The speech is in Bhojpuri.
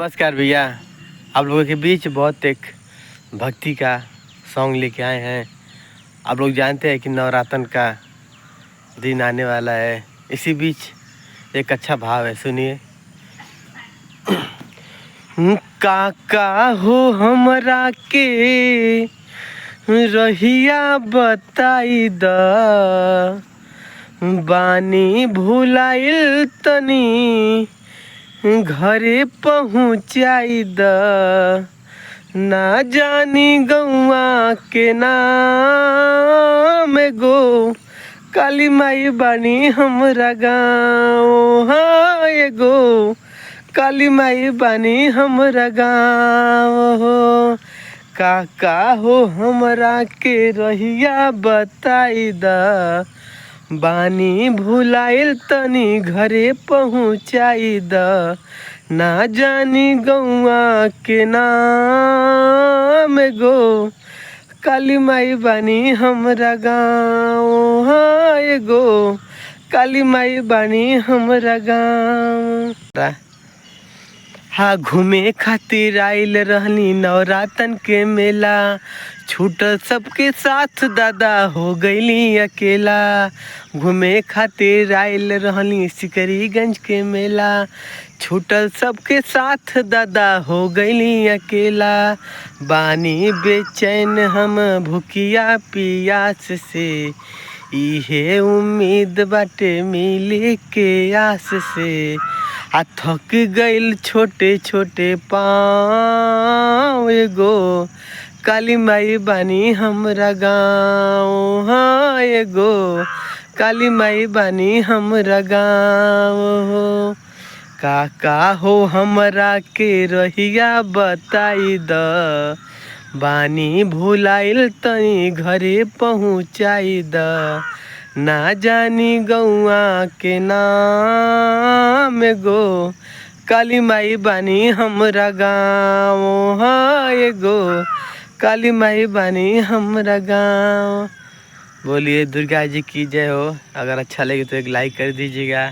नमस्कार भैया, आप लोगों के बीच बहुत एक भक्ति का सॉन्ग लेके आए हैं। आप लोग जानते हैं कि नवरात्र का दिन आने वाला है। इसी बीच एक अच्छा भाव है, सुनिए। काका हो हमरा के रहिया बताई द, बानी भुलाइल तनी घरे पहुँचाई द, ना जानी गौआ के नाम गो काली माई बानी हमरा गाँव। हाँ एगो काली माई बानी हमरा गाँव हो। काका हो हमरा के रहिया बताई द, बानी भुलाइल तनी घरे पहुँचाई द, ना जानी गौआ के नाम गो काली माई बानी हमरा गाँव। हाँ एगो काली माई बानी हमरा गाँव। हाँ, घूमे खातिर आइल रहनी नवरातन के मेला, छूटल सबके साथ दादा हो गईली अकेला। घूमे खातिर आइल रहनी सिकरीगंज के मेला, छूटल सबके साथ दादा हो गईली अकेला। बानी बेचैन हम भूखिया पियास से, इहे उम्मीद बाटे मिले के आस से। आ थक गइल छोटे छोटे पाँव, एगो काली माई बानी हमरा गाँव। हाँ एगो काली माई बानी हमरा गाँव हो। काका हो हमरा के रहिया बताई द, बानी भुलाइल तनी घरे पहुँचाई द, ना जानी गौआ के नाम गो काली माई बानी हमरा गाँव। हाँ एगो काली माई बानी हमरा गाँव। बोलिए दुर्गा जी की जय हो। अगर अच्छा लगे तो एक लाइक कर दीजिएगा।